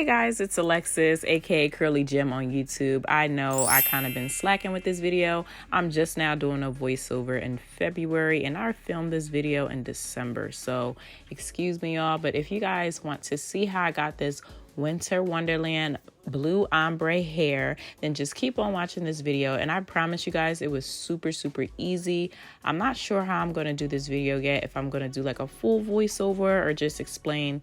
guys, it's Alexis, aka CurlyGem on YouTube. I know I kind of been slacking with this video. I'm just now doing a voiceover in February and I filmed this video in December. So excuse me y'all, but if you guys want to see how I got this Winter Wonderland blue ombre hair, then just keep on watching this video. And I promise you guys it was super easy. I'm not sure how I'm going to do this video yet, if I'm going to do like a full voiceover or just explain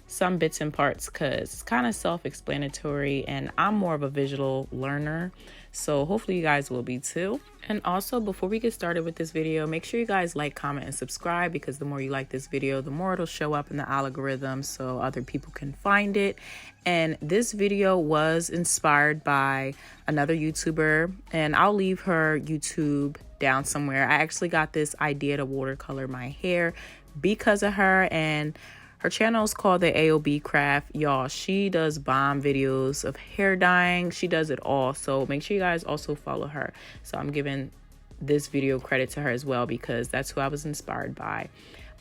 some bits and parts, because it's kind of self-explanatory and I'm more of a visual learner, so hopefully you guys will be too. And also, before we get started with this video, make sure you guys like, comment, and subscribe, because the more you like this video, the more it'll show up in the algorithm so other people can find it. And this video was inspired by another YouTuber, and I'll leave her YouTube down somewhere. I actually got this idea to watercolor my hair because of her, and her channel is called the AOB Craft. Y'all, she does bomb videos of hair dyeing. She does it all. So make sure you guys also follow her. So I'm giving this video credit to her as well, because that's who I was inspired by.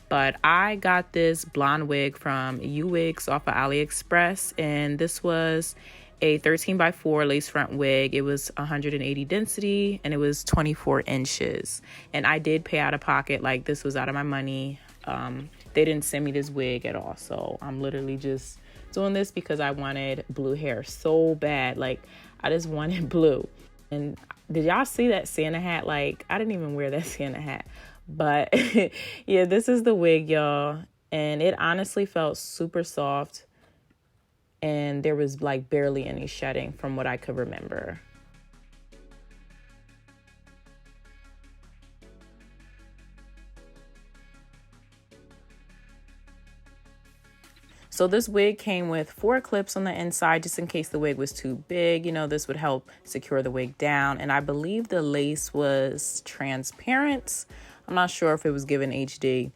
But I got this blonde wig from UWigs off of Aliexpress. And this was a 13x4 lace front wig. It was 180 density and it was 24 inches. And I did pay out of pocket. Like, this was out of my money. They didn't send me this wig at all, so I'm literally just doing this because I wanted blue hair so bad. Like, I just wanted blue. And did y'all see that Santa hat? Like, I didn't even wear that Santa hat, but yeah, this is the wig, y'all, and it honestly felt super soft, and there was like barely any shedding from what I could remember. So this wig came with 4 clips on the inside, just in case the wig was too big. You know, this would help secure the wig down. And I believe the lace was transparent. I'm not sure if it was given HD,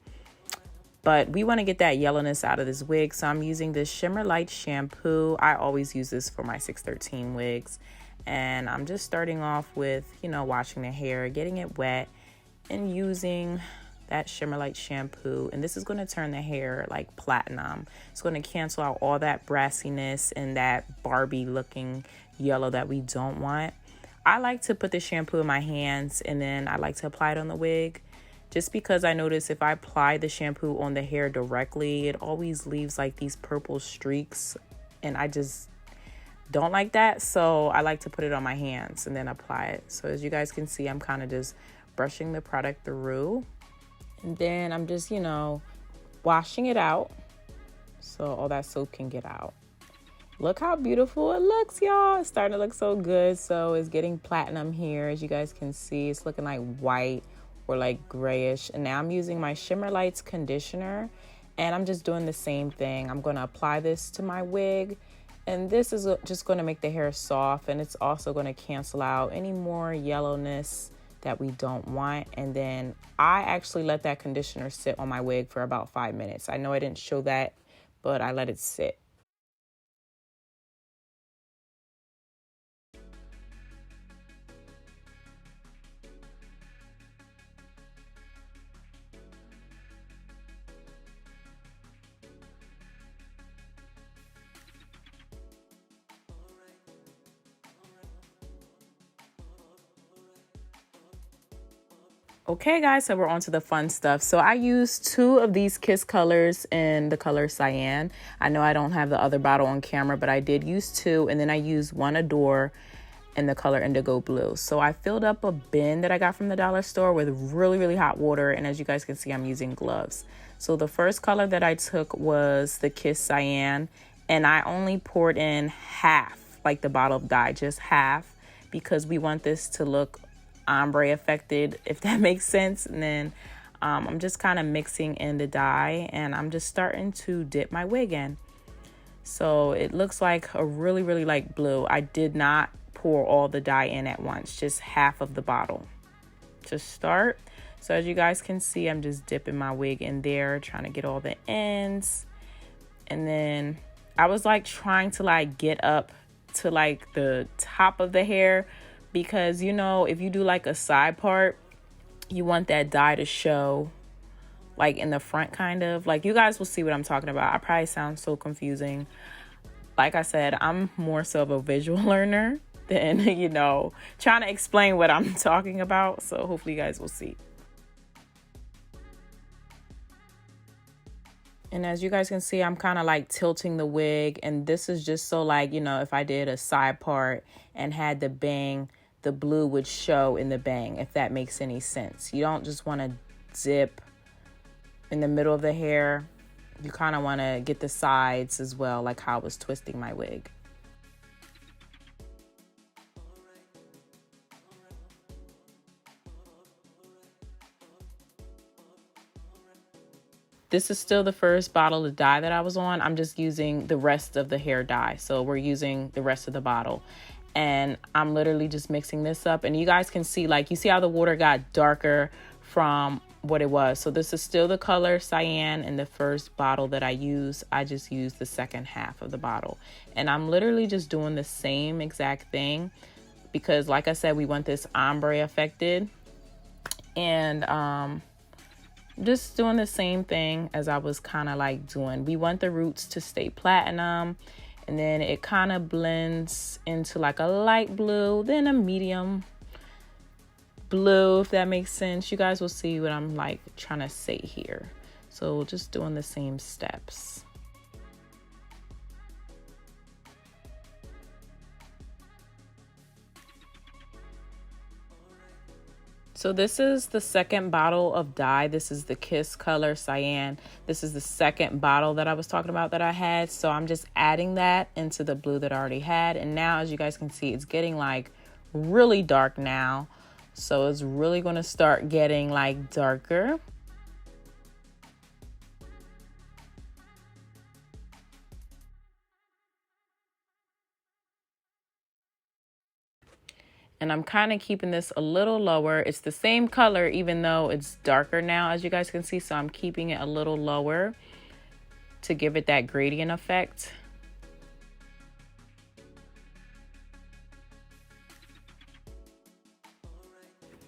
but we want to get that yellowness out of this wig. So I'm using this Shimmer Light shampoo. I always use this for my 613 wigs. And I'm just starting off with, you know, washing the hair, getting it wet, and using that Shimmer Light shampoo. And this is going to turn the hair like platinum. It's going to cancel out all that brassiness and that Barbie looking yellow that we don't want. I like to put the shampoo in my hands and then I like to apply it on the wig, just because I notice if I apply the shampoo on the hair directly, it always leaves like these purple streaks, and I just don't like that. So I like to put it on my hands and then apply it. So as you guys can see, I'm kind of just brushing the product through. And then I'm just, you know, washing it out so all that soap can get out. Look how beautiful it looks, y'all. It's starting to look so good. So it's getting platinum here. As you guys can see, it's looking like white or like grayish. And now I'm using my Shimmer Lights conditioner, and I'm just doing the same thing. I'm going to apply this to my wig, and this is just going to make the hair soft, and it's also going to cancel out any more yellowness that we don't want. And then I actually let that conditioner sit on my wig for about 5 minutes. I know I didn't show that, but I let it sit. Okay guys, so we're on to the fun stuff. So I used 2 of these Kiss colors in the color Cyan. I know I don't have the other bottle on camera, but I did use 2, and then I used 1 Adore in the color Indigo Blue. So I filled up a bin that I got from the dollar store with really hot water, and as you guys can see, I'm using gloves. So the first color that I took was the Kiss Cyan, and I only poured in half, like the bottle of dye, just half, because we want this to look ombre affected, if that makes sense. And then I'm just kind of mixing in the dye, and I'm just starting to dip my wig in. So it looks like a really light blue. I did not pour all the dye in at once, just half of the bottle to start. So as you guys can see, I'm just dipping my wig in there, trying to get all the ends. And then I was like trying to like get up to like the top of the hair, because, you know, if you do like a side part, you want that dye to show like in the front, kind of. Like, you guys will see what I'm talking about. I probably sound so confusing, like I said, I'm more so of a visual learner than, you know, trying to explain what I'm talking about. So hopefully you guys will see. And as you guys can see, I'm kind of like tilting the wig, and this is just so, like, you know, if I did a side part and had the bang, the blue would show in the bang, if that makes any sense. You don't just want to dip in the middle of the hair. You kind of want to get the sides as well, like how I was twisting my wig. This is still the first bottle of dye that I was on. I'm just using the rest of the hair dye. So we're using the rest of the bottle. And I'm literally just mixing this up. And you guys can see, like, you see how the water got darker from what it was. So this is still the color Cyan in the first bottle that I used. I just used the second half of the bottle. And I'm literally just doing the same exact thing because, like I said, we want this ombre affected. And just doing the same thing as I was kind of like doing. We want the roots to stay platinum, and then it kind of blends into like a light blue, then a medium blue, if that makes sense. You guys will see what I'm like trying to say here. So just doing the same steps. So this is the second bottle of dye. This is the Kiss color Cyan. This is the second bottle that I was talking about that I had. So I'm just adding that into the blue that I already had. And now, as you guys can see, it's getting like really dark now. So it's really going to start getting like darker. And I'm kind of keeping this a little lower. It's the same color, even though it's darker now, as you guys can see. So I'm keeping it a little lower to give it that gradient effect.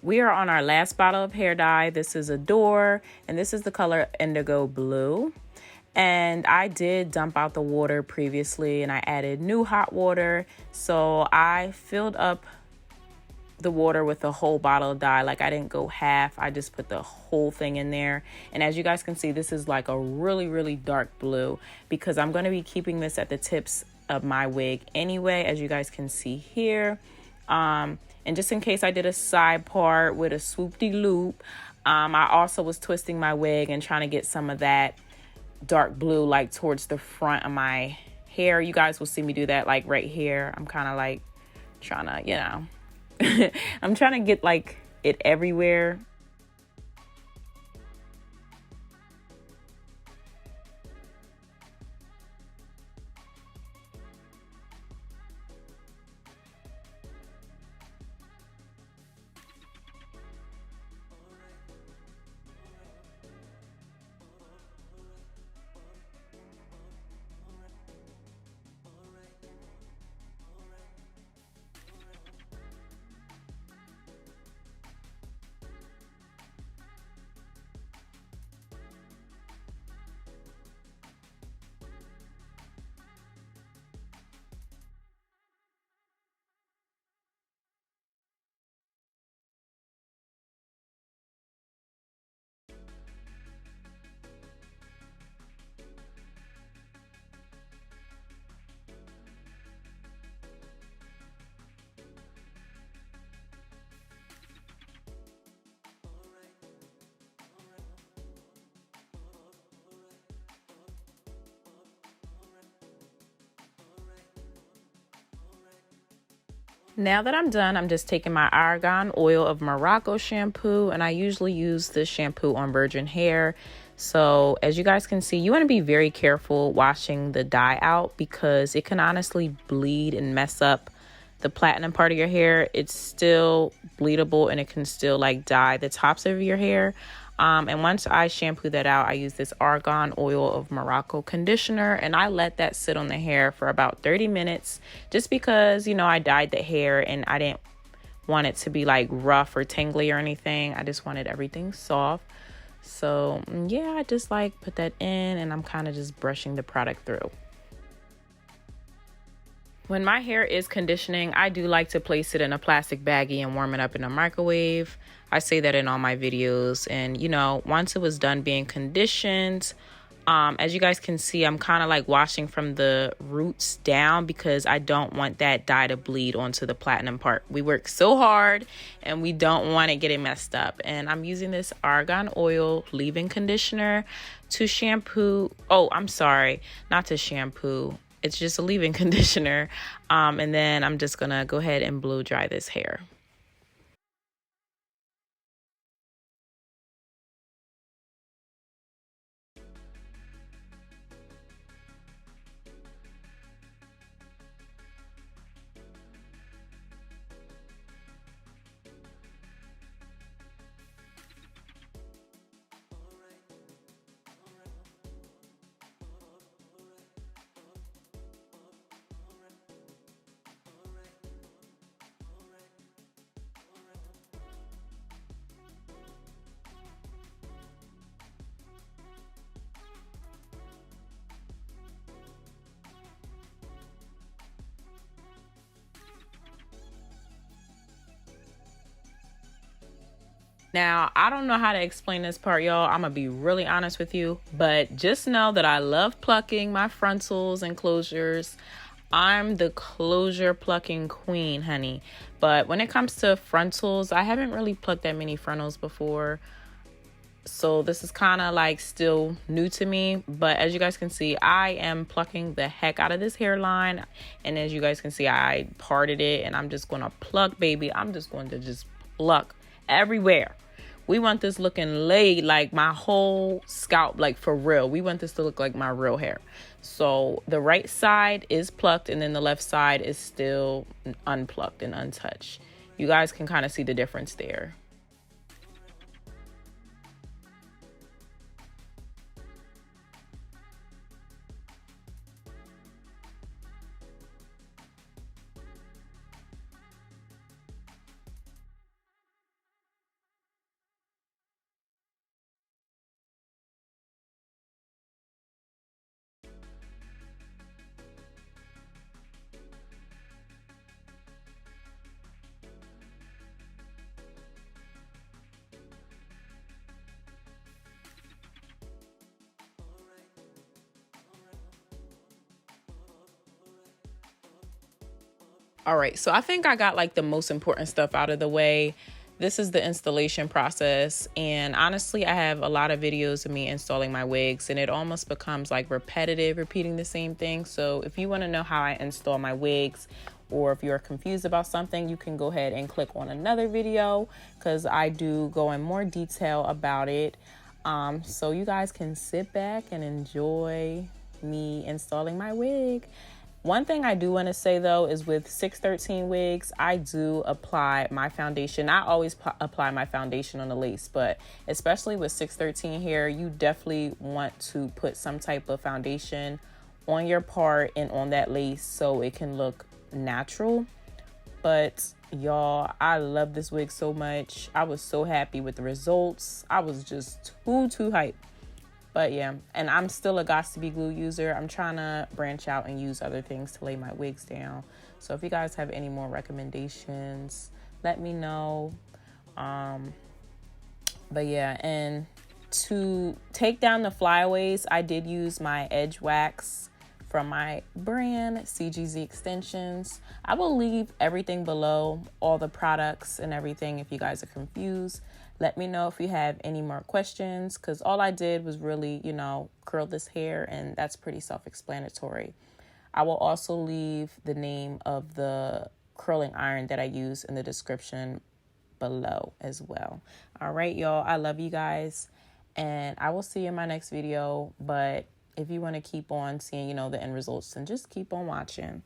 We are on our last bottle of hair dye. This is Adore, and this is the color Indigo Blue. And I did dump out the water previously, and I added new hot water. So I filled up the water with a whole bottle of dye. Like, I didn't go half, I just put the whole thing in there. And as you guys can see, this is like a really dark blue because I'm going to be keeping this at the tips of my wig anyway, as you guys can see here. And just in case I did a side part with a swoop-de-loop, I also was twisting my wig and trying to get some of that dark blue like towards the front of my hair. You guys will see me do that like right here. I'm kind of like trying to, you know, I'm trying to get like it everywhere. Now that I'm done, I'm just taking my Argan oil of Morocco shampoo, and I usually use this shampoo on virgin hair. So as you guys can see, you want to be very careful washing the dye out because it can honestly bleed and mess up the platinum part of your hair. It's still bleedable and it can still like dye the tops of your hair. And once I shampoo that out, I use this Argan oil of Morocco conditioner, and I let that sit on the hair for about 30 minutes just because, you know, I dyed the hair and I didn't want it to be like rough or tangly or anything. I just wanted everything soft. So yeah, I just like put that in and I'm kind of just brushing the product through. When my hair is conditioning, I do like to place it in a plastic baggie and warm it up in a microwave. I say that in all my videos. And, you know, once it was done being conditioned, as you guys can see, I'm kind of like washing from the roots down because I don't want that dye to bleed onto the platinum part. We work so hard and we don't want it getting messed up. And I'm using this Argan Oil leave-in conditioner to shampoo. Oh, I'm sorry, not to shampoo. It's just a leave-in conditioner. And then I'm just gonna go ahead and blow dry this hair. Now, I don't know how to explain this part, y'all. I'm gonna be really honest with you, but just know that I love plucking my frontals and closures. I'm the closure plucking queen, honey. But when it comes to frontals, I haven't really plucked that many frontals before. So this is kind of like still new to me. But as you guys can see, I am plucking the heck out of this hairline. And as you guys can see, I parted it and I'm just gonna pluck, baby. I'm just going to just pluck everywhere. We want this looking laid, like my whole scalp, like for real. We want this to look like my real hair. So the right side is plucked and then the left side is still unplucked and untouched. You guys can kind of see the difference there. All right, so I think I got like the most important stuff out of the way. This is the installation process, and honestly, I have a lot of videos of me installing my wigs, and it almost becomes like repetitive, repeating the same thing. So if you want to know how I install my wigs, or if you're confused about something, you can go ahead and click on another video because I do go in more detail about it. So you guys can sit back and enjoy me installing my wig. One thing I do want to say though is with 613 wigs, I do apply my foundation. I always apply my foundation on the lace, but especially with 613 hair, you definitely want to put some type of foundation on your part and on that lace so it can look natural. But y'all, I love this wig so much. I was so happy with the results. I was just too hyped. But yeah, and I'm still a Got2b glue user. I'm trying to branch out and use other things to lay my wigs down. So if you guys have any more recommendations, let me know. But yeah, and to take down the flyaways, I did use my edge wax from my brand CGZ Extensions. I will leave everything below, all the products and everything if you guys are confused. Let me know if you have any more questions, because all I did was really, you know, curl this hair, and that's pretty self-explanatory. I will also leave the name of the curling iron that I use in the description below as well. All right, y'all, I love you guys, and I will see you in my next video. But if you want to keep on seeing, you know, the end results, then just keep on watching.